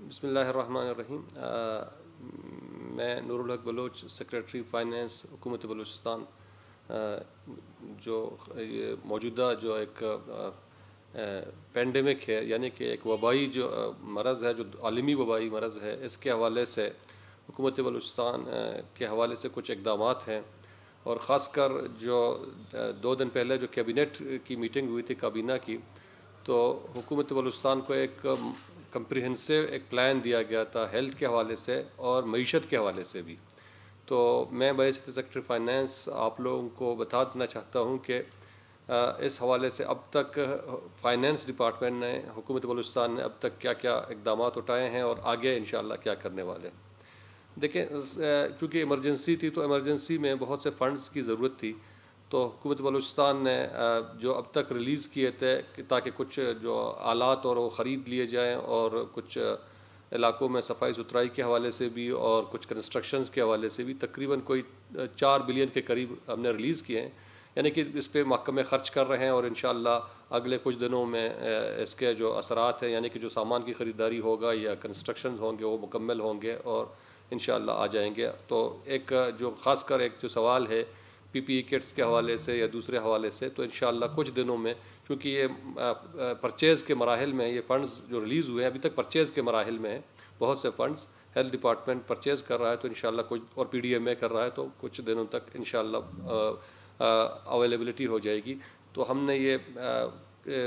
بسم اللہ الرحمن الرحیم. میں نور الحق بلوچ، سیکریٹری فائنینس حکومت بلوچستان. جو موجودہ جو ایک پینڈیمک ہے، یعنی کہ ایک وبائی جو مرض ہے، جو عالمی وبائی مرض ہے، اس کے حوالے سے حکومت بلوچستان کے حوالے سے کچھ اقدامات ہیں. اور خاص کر جو 2 دن پہلے جو کیبنٹ کی میٹنگ ہوئی تھی کابینہ کی، تو حکومت بلوچستان کو ایک کمپریہنسو ایک پلان دیا گیا تھا ہیلتھ کے حوالے سے اور معیشت کے حوالے سے بھی. تو میں بحیثیت سیکرٹری فائنینس آپ لوگوں کو بتا دینا چاہتا ہوں کہ اس حوالے سے اب تک فائنینس ڈپارٹمنٹ نے، حکومت بلوچستان نے اب تک کیا کیا اقدامات اٹھائے ہیں اور آگے انشاءاللہ کیا کرنے والے ہیں. دیکھیں، چونکہ ایمرجنسی تھی تو ایمرجنسی میں بہت سے فنڈز کی ضرورت تھی. تو حکومت بلوچستان نے جو اب تک ریلیز کیے تھے تاکہ کچھ جو آلات اور وہ خرید لیے جائیں، اور کچھ علاقوں میں صفائی ستھرائی کے حوالے سے بھی اور کچھ کنسٹرکشنز کے حوالے سے بھی تقریباً کوئی 4 بلین کے قریب ہم نے ریلیز کیے ہیں. یعنی کہ اس پہ محکمے خرچ کر رہے ہیں، اور انشاءاللہ اگلے کچھ دنوں میں اس کے جو اثرات ہیں، یعنی کہ جو سامان کی خریداری ہوگا یا کنسٹرکشنز ہوں گے، وہ مکمل ہوں گے اور انشاءاللہ آ جائیں گے. تو ایک جو خاص کر ایک جو سوال ہے پی پی ای کٹس کے حوالے سے یا دوسرے حوالے سے، تو انشاءاللہ کچھ دنوں میں، کیونکہ یہ پرچیز کے مراحل میں، یہ فنڈز جو ریلیز ہوئے ہیں ابھی تک پرچیز کے مراحل میں ہیں. بہت سے فنڈز ہیلتھ ڈپارٹمنٹ پرچیز کر رہا ہے، تو انشاءاللہ کچھ، اور پی ڈی ایم اے کر رہا ہے، تو کچھ دنوں تک انشاءاللہ اویلیبلٹی ہو جائے گی. تو ہم نے یہ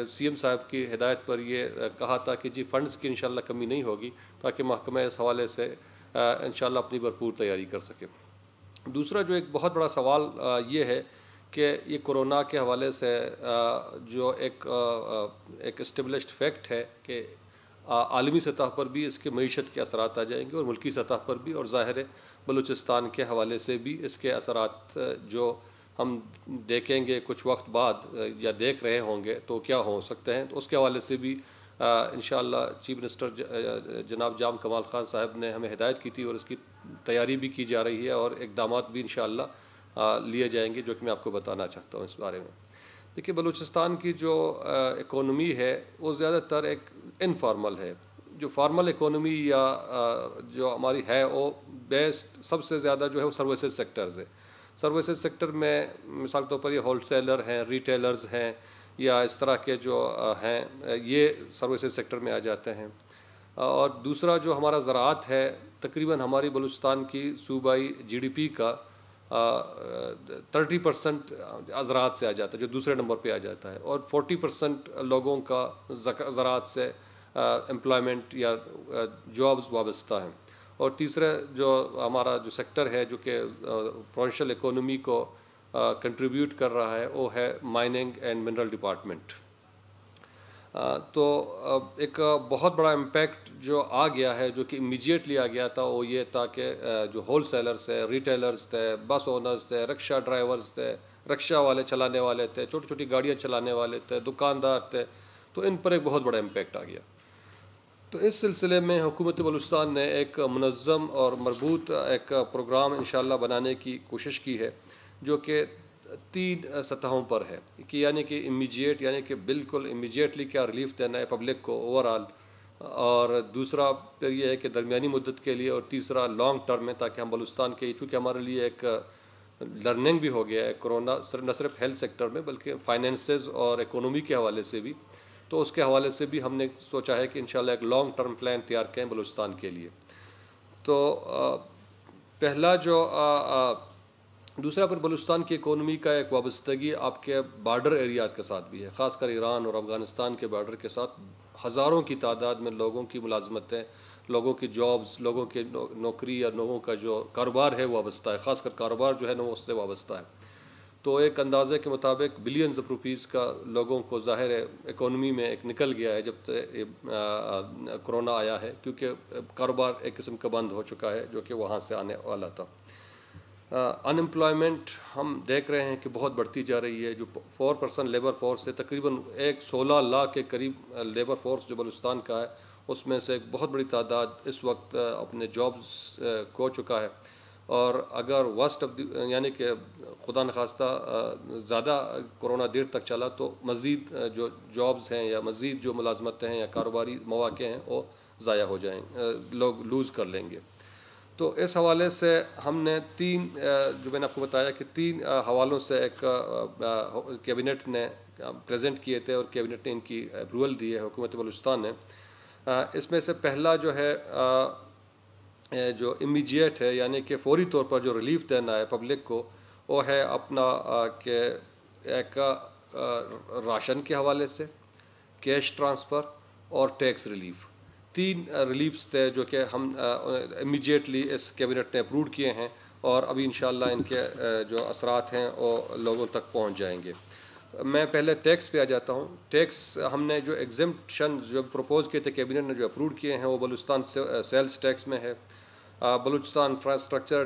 سی ایم صاحب کی ہدایت پر یہ کہا تھا کہ جی فنڈز کی انشاءاللہ کمی نہیں ہوگی، تاکہ محکمہ اس حوالے سے انشاءاللہ اپنی بھرپور تیاری کر سکے. دوسرا جو ایک بہت بڑا سوال یہ ہے کہ یہ کورونا کے حوالے سے جو ایک اسٹیبلشڈ فیکٹ ہے کہ عالمی سطح پر بھی اس کے معیشت کے اثرات آ جائیں گے، اور ملکی سطح پر بھی، اور ظاہر ہے بلوچستان کے حوالے سے بھی اس کے اثرات جو ہم دیکھیں گے کچھ وقت بعد یا دیکھ رہے ہوں گے تو کیا ہو سکتے ہیں. تو اس کے حوالے سے بھی انشاءاللہ چیف منسٹر جناب جام کمال خان صاحب نے ہمیں ہدایت کی تھی، اور اس کی تیاری بھی کی جا رہی ہے، اور اقدامات بھی انشاءاللہ لیے جائیں گے، جو کہ میں آپ کو بتانا چاہتا ہوں اس بارے میں. دیکھیے، بلوچستان کی جو اکانومی ہے وہ زیادہ تر ایک انفارمل ہے. جو فارمل اکانومی یا جو ہماری ہے، وہ بیسڈ سب سے زیادہ جو ہے وہ سروسز سیکٹرز ہے. سروسز سیکٹر میں مثال کے طور پر یہ ہول سیلر ہیں، ریٹیلرز ہیں، یا اس طرح کے جو ہیں، یہ سروسز سیکٹر میں آ جاتے ہیں. اور دوسرا جو ہمارا زراعت ہے، تقریباً ہماری بلوچستان کی صوبائی جی ڈی پی کا 30% زراعت سے آ جاتا ہے، جو دوسرے نمبر پہ آ جاتا ہے، اور 40% لوگوں کا زراعت سے امپلائمنٹ یا جابز وابستہ ہیں. اور تیسرا جو ہمارا جو سیکٹر ہے جو کہ پروونشل اکانومی کو کنٹریبیوٹ کر رہا ہے، وہ ہے مائننگ اینڈ منرل ڈپارٹمنٹ. تو ایک بہت بڑا امپیکٹ جو آ گیا ہے، جو کہ امیجیٹلی آ گیا تھا، وہ یہ تھا کہ جو ہول سیلرز تھے، ریٹیلرز تھے، بس اونرز تھے، رکشہ ڈرائیورز تھے، رکشہ والے چلانے والے تھے، چھوٹی چھوٹی گاڑیاں چلانے والے تھے، دکاندار تھے، تو ان پر ایک بہت بڑا امپیکٹ آ گیا. تو اس سلسلے میں حکومت بلوچستان نے ایک منظم اور مربوط ایک پروگرام انشاءاللہ بنانے کی کوشش کی ہے، جو کہ 3 سطحوں پر ہے. کہ یعنی کہ امیجیٹ، یعنی کہ بالکل امیجیٹلی کیا ریلیف دینا ہے پبلک کو اوورآل، اور دوسرا پھر یہ ہے کہ درمیانی مدت کے لیے، اور تیسرا لانگ ٹرم میں، تاکہ ہم بلوچستان کے، چونکہ ہمارے لیے ایک لرننگ بھی ہو گیا ہے کورونا، نہ صرف ہیلتھ سیکٹر میں بلکہ فائنینسز اور اکانومی کے حوالے سے بھی. تو اس کے حوالے سے بھی ہم نے سوچا ہے کہ انشاءاللہ ایک لانگ ٹرم پلان تیار کریں بلوچستان کے لیے. تو پہلا جو دوسرا پر بلوچستان کی اکانومی کا ایک وابستگی آپ کے بارڈر ایریاز کے ساتھ بھی ہے، خاص کر ایران اور افغانستان کے بارڈر کے ساتھ ہزاروں کی تعداد میں لوگوں کی ملازمتیں، لوگوں کی جابز، لوگوں کی نوکری یا لوگوں کا جو کاروبار ہے وہ وابستہ ہے. خاص کر کاروبار جو ہے نا وہ اس سے وابستہ ہے. تو ایک اندازے کے مطابق بلینز آف روپیز کا لوگوں کو ظاہر ہے اکانومی میں ایک نکل گیا ہے جب سے کرونا آیا ہے، کیونکہ کاروبار ایک قسم کا بند ہو چکا ہے جو کہ وہاں سے آنے والا تھا. ان امپلائمنٹ ہم دیکھ رہے ہیں کہ بہت بڑھتی جا رہی ہے. جو 4% لیبر فورس ہے، تقریباً 16 لاکھ کے قریب لیبر فورس جو بلوچستان کا ہے، اس میں سے ایک بہت بڑی تعداد اس وقت اپنے جابز کھو چکا ہے. اور اگر یعنی کہ خدا نخواستہ زیادہ کرونا دیر تک چلا تو مزید جو جابز ہیں یا مزید جو ملازمتیں ہیں یا کاروباری مواقع ہیں وہ ضائع ہو جائیں، لوگ لوز کر لیں گے۔ تو اس حوالے سے ہم نے تین جو میں نے آپ کو بتایا کہ تین حوالوں سے ایک کیبنٹ نے پریزنٹ کیے تھے اور کیبنٹ نے ان کی اپروول دی ہے حکومت بلوچستان نے۔ اس میں سے پہلا جو ہے جو امیجیٹ ہے، یعنی کہ فوری طور پر جو ریلیف دینا ہے پبلک کو، وہ ہے اپنا کہ ایک راشن کے حوالے سے، کیش ٹرانسفر اور ٹیکس ریلیف۔ تین ریلیفس تھے جو کہ ہم امیجیٹلی اس کیبنٹ نے اپروو کیے ہیں، اور ابھی انشاءاللہ ان کے جو اثرات ہیں وہ لوگوں تک پہنچ جائیں گے۔ میں پہلے ٹیکس پہ آ جاتا ہوں۔ ٹیکس ہم نے جو ایگزمپشن جو پروپوز کیے تھے کیبنٹ نے جو اپروو کیے ہیں، وہ بلوچستان سیلز ٹیکس میں ہے، بلوچستان انفراسٹرکچر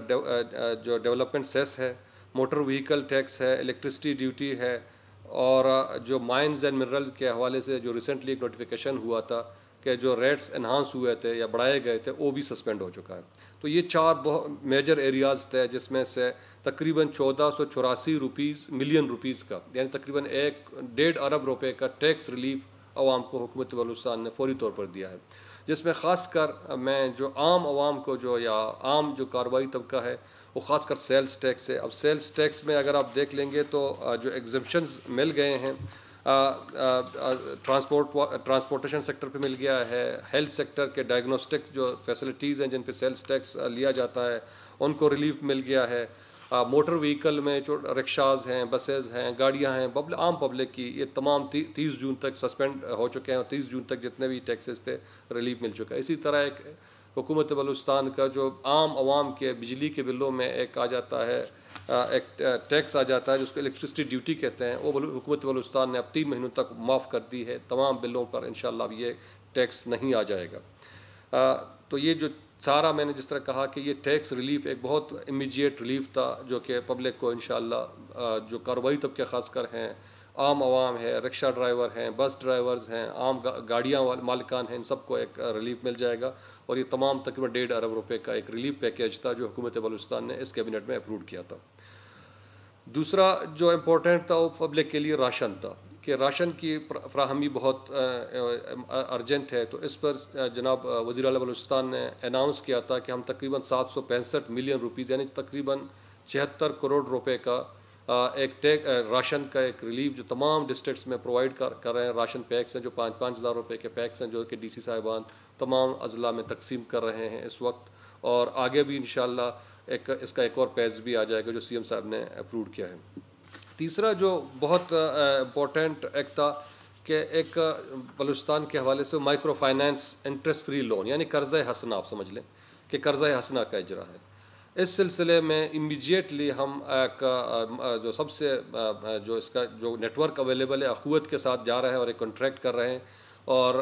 جو ڈیولپمنٹ سیس ہے، موٹر وہیکل ٹیکس ہے، الیکٹرسٹی ڈیوٹی ہے، اور جو مائنز اینڈ منرل کے حوالے سے جو ریسنٹلی ایک نوٹیفیکیشن ہوا تھا کہ جو ریٹس انہانس ہوئے تھے یا بڑھائے گئے تھے، وہ بھی سسپینڈ ہو چکا ہے۔ تو یہ چار بہت میجر ایریاز تھے، جس میں سے تقریباً 1484 ملین روپیز کا، یعنی تقریباً 1.5 ارب روپے کا ٹیکس ریلیف عوام کو حکومت بلوچستان نے فوری طور پر دیا ہے، جس میں خاص کر میں جو عام عوام کو جو یا عام جو کاروباری طبقہ ہے، وہ خاص کر سیلز ٹیکس ہے۔ اب سیلز ٹیکس میں اگر آپ دیکھ لیں گے تو جو ایگزمپشنز مل گئے ہیں، ٹرانسپورٹیشن سیکٹر پہ مل گیا ہے، ہیلتھ سیکٹر کے ڈائگنوسٹک جو فیسلٹیز ہیں جن پہ سیلز ٹیکس لیا جاتا ہے ان کو ریلیف مل گیا ہے، موٹر وہیکل میں جو رکشاز ہیں، بسیز ہیں، گاڑیاں ہیں، عام پبلک کی، یہ تمام 30 جون تک سسپینڈ ہو چکے ہیں، اور 30 جون تک جتنے بھی ٹیکسز تھے ریلیف مل چکا ہے۔ اسی طرح ایک حکومت بلوچستان کا جو عام عوام کے بجلی کے بلوں میں ایک آ جاتا ہے، ایک ٹیکس آ جاتا ہے جس کو الیکٹرسٹی ڈیوٹی کہتے ہیں، وہ حکومت بلوچستان نے اب 3 مہینوں تک معاف کر دی ہے۔ تمام بلوں پر انشاءاللہ اب یہ ٹیکس نہیں آ جائے گا۔ تو یہ جو سارا میں نے جس طرح کہا کہ یہ ٹیکس ریلیف ایک بہت امیجیٹ ریلیف تھا، جو کہ پبلک کو انشاءاللہ جو کاروباری طبقے خاص کر ہیں، عام عوام ہے، رکشہ ڈرائیور ہیں، بس ڈرائیورز ہیں، عام گاڑیاں مالکان ہیں، ان سب کو ایک ریلیف مل جائے گا۔ اور یہ تمام تقریباً 1.5 ارب روپے کا ایک ریلیف پیکیج تھا جو حکومت بلوچستان نے اس کیبنٹ میں اپروو کیا تھا۔ دوسرا جو امپورٹنٹ تھا وہ پبلک کے لیے راشن تھا، کہ راشن کی فراہمی بہت ارجنٹ ہے۔ تو اس پر جناب وزیر اعلیٰ بلوچستان نے اناؤنس کیا تھا کہ ہم تقریباً 765 ملین روپیز، یعنی تقریباً 76 کروڑ روپے کا ایک راشن کا ایک ریلیف جو تمام ڈسٹرکٹس میں پرووائڈ کر رہے ہیں۔ راشن پیکس ہیں جو 5-5 ہزار روپے کے پیکس ہیں، جو کہ ڈی سی صاحبان تمام اضلاع میں تقسیم کر رہے ہیں اس وقت، اور آگے بھی انشاءاللہ اس کا ایک اور پیز بھی آ جائے گا جو سی ایم صاحب نے اپروو کیا ہے۔ تیسرا جو بہت امپورٹنٹ ایک تھا کہ ایک بلوچستان کے حوالے سے micro finance interest free loan, یعنی قرضہ حسنہ، آپ سمجھ لیں کہ قرضہ حسنہ کا اجرا ہے۔ اس سلسلے میں امیجیٹلی ہم ایک جو سب سے جو اس کا جو نیٹ ورک اویلیبل ہے اخوت کے ساتھ جا رہا ہے اور ایک کانٹریکٹ کر رہے ہیں، اور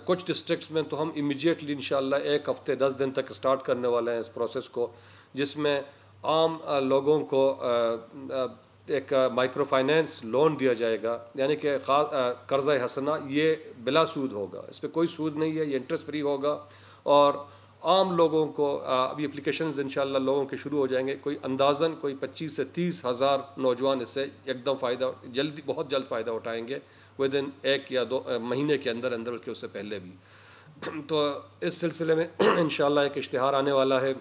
کچھ ڈسٹرکٹس میں تو ہم امیجیٹلی انشاءاللہ 1 ہفتے 10 دن تک سٹارٹ کرنے والے ہیں اس پروسیس کو، جس میں عام لوگوں کو ایک مائکرو فائنانس لون دیا جائے گا، یعنی کہ قرضہ حسنہ یہ بلا سود ہوگا، اس پہ کوئی سود نہیں ہے، یہ انٹرسٹ فری ہوگا، اور عام لوگوں کو ابھی اپلیکیشنز انشاءاللہ لوگوں کے شروع ہو جائیں گے، کوئی اندازاً کوئی 25 سے 30 ہزار نوجوان اس سے ایک دم فائدہ بہت جلد فائدہ اٹھائیں گے، ودن 1 یا 2 مہینے کے اندر بلکہ اس سے پہلے بھی۔ تو اس سلسلے میں انشاءاللہ ایک اشتہار آنے والا ہے،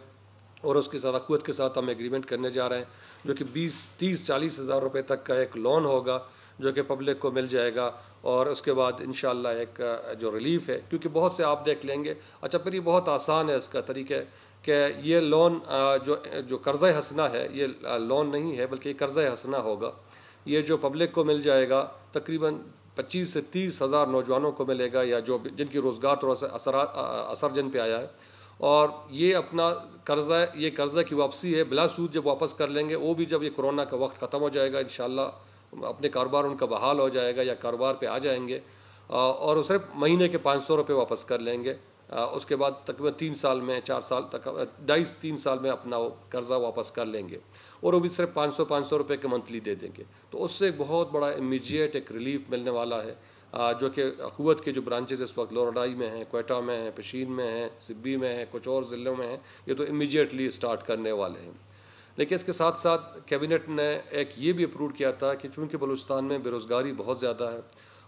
اور اس کے ساتھ اخوت کے ساتھ ہم ایگریمنٹ کرنے جا رہے ہیں، جو کہ 20-30-40 ہزار روپے تک کا ایک لون ہوگا جو کہ پبلک کو مل جائے گا، اور اس کے بعد انشاءاللہ ایک جو ریلیف ہے، کیونکہ بہت سے آپ دیکھ لیں گے، اچھا پھر یہ بہت آسان ہے اس کا طریقہ کہ یہ لون جو قرضہ حسنہ ہے، یہ لون نہیں ہے بلکہ یہ قرضہ حسنہ ہوگا، یہ جو پبلک کو مل جائے گا تقریباً 25 سے 30 ہزار نوجوانوں کو ملے گا، یا جو جن کی روزگار تھوڑا سا اثر جن پہ آیا ہے، اور یہ اپنا یہ قرضہ کی واپسی ہے بلا سود جب واپس کر لیں گے، وہ بھی جب یہ کورونا کا وقت ختم ہو جائے گا انشاءاللہ اپنے کاروبار ان کا بحال ہو جائے گا یا کاروبار پہ آ جائیں گے، اور صرف مہینے کے 500 روپے واپس کر لیں گے، اس کے بعد تقریباً 3 سال میں 4 سال تک 2.5-3 سال میں اپنا وہ قرضہ واپس کر لیں گے، اور وہ بھی صرف 500 روپے کے منتھلی دے دیں گے۔ تو اس سے ایک بہت بڑا امیجیٹ ایک ریلیف ملنے والا ہے، جو کہ اخوت کے جو برانچز اس وقت لوراڈائی میں ہیں، کوئٹہ میں ہیں، پشین میں ہیں، سبی میں ہیں، کچھ اور ضلعوں میں ہیں، یہ تو امیجیٹلی سٹارٹ کرنے والے ہیں۔ لیکن اس کے ساتھ ساتھ کیبنٹ نے ایک یہ بھی اپروو کیا تھا کہ چونکہ بلوچستان میں بے روزگاری بہت زیادہ ہے،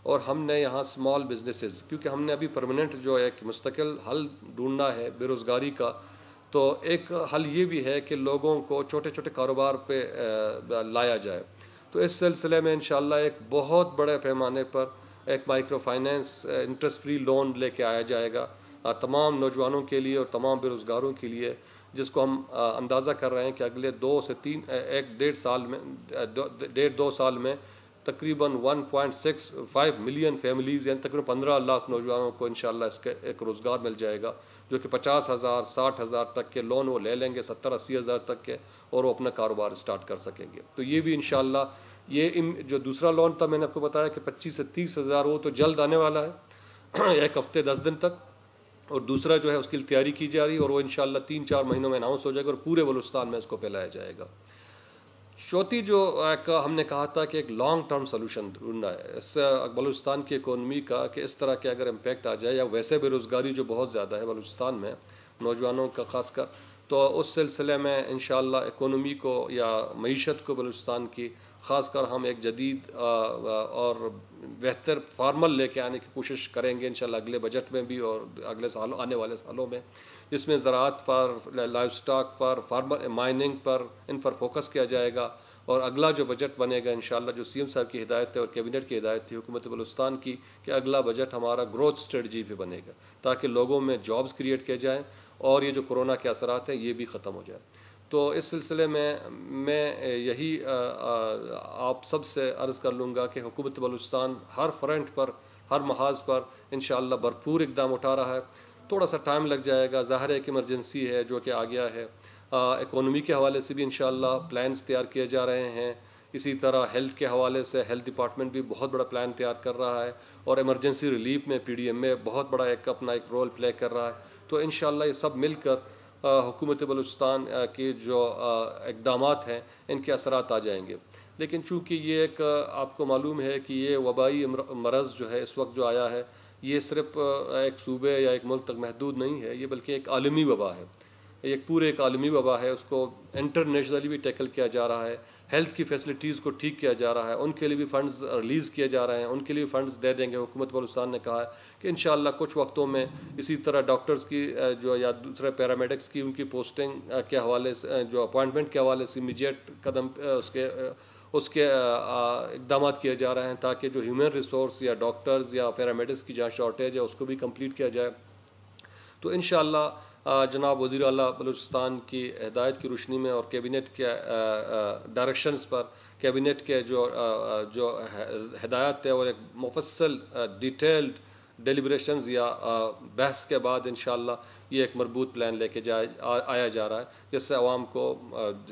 اور ہم نے یہاں اسمال بزنسز، کیونکہ ہم نے ابھی پرماننٹ جو ایک مستقل حل ڈھونڈنا ہے بے روزگاری کا، تو ایک حل یہ بھی ہے کہ لوگوں کو چھوٹے چھوٹے کاروبار پہ لایا جائے. تو اس سلسلے میں انشاءاللہ ایک بہت بڑے پیمانے پر ایک micro finance interest free loan لے کے آیا جائے گا تمام نوجوانوں کے لیے اور تمام بے روزگاروں کے لیے، جس کو ہم اندازہ کر رہے ہیں کہ اگلے 2 سے 3 1.5 سال میں 1.5-2 سال میں تقریباً 1.65 ملین فیملیز یعنی تقریباً 15 لاکھ نوجوانوں کو انشاءاللہ اس کے ایک روزگار مل جائے گا، جو کہ 50,000 60,000 تک کے لون وہ لے لیں گے، 70-80 ہزار تک کے، اور وہ اپنا کاروبار سٹارٹ کر سکیں گے. تو یہ بھی انشاءاللہ یہ جو دوسرا لون تھا میں نے آپ کو بتایا کہ 25 سے 30 ہزار، وہ تو جلد آنے والا ہے 1 ہفتے 10 دن تک، اور دوسرا جو ہے اس کی تیاری کی جا رہی ہے اور وہ انشاءاللہ 3-4 مہینوں میں اناؤنس ہو جائے گا اور پورے بلوچستان میں اس کو پھیلایا جائے گا. چوتھی جو ایک ہم نے کہا تھا کہ ایک لانگ ٹرم سلوشن ڈھونڈنا ہے اس بلوچستان کی اکانومی کا، کہ اس طرح کے اگر امپیکٹ آ جائے، یا ویسے بے روزگاری جو بہت زیادہ ہے بلوچستان میں نوجوانوں کا خاص کر، تو اس سلسلے میں انشاءاللہ اکانومی کو یا معیشت کو بلوچستان کی خاص کر ہم ایک جدید اور بہتر فارمل لے کے آنے کی کوشش کریں گے انشاءاللہ اگلے بجٹ میں بھی اور اگلے سالوں آنے والے سالوں میں، جس میں زراعت پر، لائف سٹاک پر، فارمر مائننگ پر، ان پر فوکس کیا جائے گا. اور اگلا جو بجٹ بنے گا انشاءاللہ، جو سی ایم صاحب کی ہدایت ہے اور کیبنٹ کی ہدایت تھی حکومت بلوچستان کی، کہ اگلا بجٹ ہمارا گروتھ اسٹریٹجی پہ بنے گا تاکہ لوگوں میں جابز کریٹ کیے جائیں اور یہ جو کورونا کے اثرات ہیں یہ بھی ختم ہو جائے. تو اس سلسلے میں یہی آپ سب سے عرض کر لوں گا کہ حکومت بلوچستان ہر فرنٹ پر، ہر محاذ پر انشاءاللہ بھرپور اقدام اٹھا رہا ہے. تھوڑا سا ٹائم لگ جائے گا، ظاہر ہے ایک ایمرجنسی ہے جو کہ آ گیا ہے. اکانومی کے حوالے سے بھی انشاءاللہ پلانز تیار کیے جا رہے ہیں، اسی طرح ہیلتھ کے حوالے سے ہیلتھ ڈپارٹمنٹ بھی بہت بڑا پلان تیار کر رہا ہے، اور ایمرجنسی ریلیف میں PDMA بہت بڑا اپنا ایک رول پلے کر رہا ہے. تو انشاءاللہ یہ سب مل کر حکومت بلوچستان کے جو اقدامات ہیں ان کے اثرات آ جائیں گے. لیکن چونکہ یہ ایک آپ کو معلوم ہے کہ یہ وبائی مرض جو ہے اس وقت جو آیا ہے، یہ صرف ایک صوبے یا ایک ملک تک محدود نہیں ہے، یہ بلکہ ایک عالمی وبا ہے، ایک پورے ایک عالمی وبا ہے. اس کو انٹرنیشنلی بھی ٹیکل کیا جا رہا ہے، ہیلتھ کی فیسلٹیز کو ٹھیک کیا جا رہا ہے، ان کے لیے بھی فنڈز ریلیز کیے جا رہے ہیں، ان کے لیے فنڈز دے دیں گے. حکومت بلوچستان نے کہا ہے کہ انشاءاللہ کچھ وقتوں میں اسی طرح ڈاکٹرز کی جو یا دوسرے پیرامیڈکس کی ان کی پوسٹنگ کے حوالے سے، جو اپوائنٹمنٹ کے حوالے سے امیجیٹ قدم اس کے اقدامات کیے جا رہے ہیں تاکہ جو ہیومن ریسورس یا ڈاکٹرز یا پیرامیڈکس کی جہاں شارٹیج ہے اس کو بھی کمپلیٹ کیا جائے. تو انشاءاللہ جناب وزیر اعلیٰ بلوچستان کی ہدایت کی روشنی میں اور کیبنٹ کے ڈائریکشنز پر، کیبنٹ کے جو ہدایت ہے اور ایک مفصل ڈیٹیلڈ ڈیلیبریشنز یا بحث کے بعد انشاءاللہ یہ ایک مربوط پلان لے کے آیا جا رہا ہے، جس سے عوام کو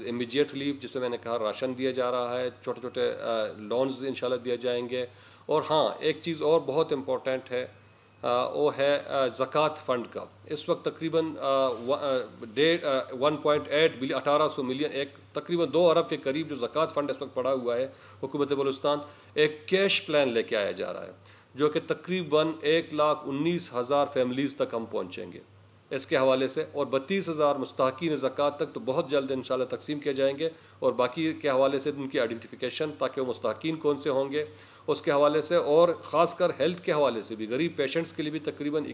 امیجیٹ ریلیف، جس میں نے کہا راشن دیا جا رہا ہے، چھوٹے چھوٹے لونز انشاءاللہ دیے جائیں گے. اور ہاں ایک چیز اور بہت امپورٹنٹ ہے، وہ ہے زکوٰۃ فنڈ کا. اس وقت تقریباً 1.8 بلین 1800 ملین ایک تقریباً 2 ارب کے قریب جو زکوٰۃ فنڈ اس وقت پڑا ہوا ہے. حکومت بلوچستان ایک کیش پلان لے کے آیا جا رہا ہے جو کہ تقریباً 1,19,000 فیملیز تک ہم پہنچیں گے اس کے حوالے سے، اور 32,000 مستحقین زکوٰۃ تک تو بہت جلد انشاءاللہ تقسیم کیے جائیں گے. اور باقی کے حوالے سے ان کی آئیڈینٹیفیکیشن تاکہ وہ مستحقین کون سے ہوں گے اس کے حوالے سے، اور خاص کر ہیلتھ کے حوالے سے بھی غریب پیشنٹس کے لیے بھی تقریباً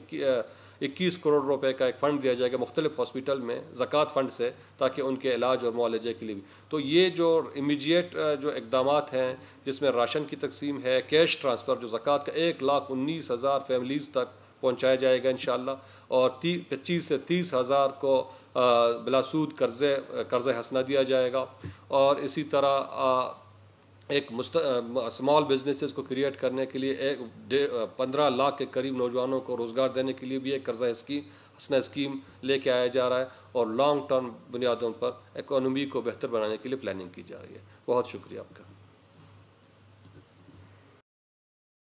21 کروڑ روپے کا ایک فنڈ دیا جائے گا مختلف ہاسپٹل میں زکوٰۃ فنڈ سے، تاکہ ان کے علاج اور معالجے کے لیے بھی. تو یہ جو امیجیٹ جو اقدامات ہیں جس میں راشن کی تقسیم ہے، کیش ٹرانسفر جو زکوٰۃ کا 1,19,000 فیملیز تک پہنچایا جائے گا انشاءاللہ، اور 25 سے 30 ہزار کو بلا سود قرض حسنہ دیا جائے گا. اور اسی طرح ایک اسمال بزنسز کو کریٹ کرنے کے لیے 15 لاکھ کے قریب نوجوانوں کو روزگار دینے کے لیے بھی ایک قرض حسنہ اسکیم لے کے آیا جا رہا ہے، اور لانگ ٹرم بنیادوں پر اکانومی کو بہتر بنانے کے لیے پلاننگ کی جا رہی ہے. بہت شکریہ آپ کا.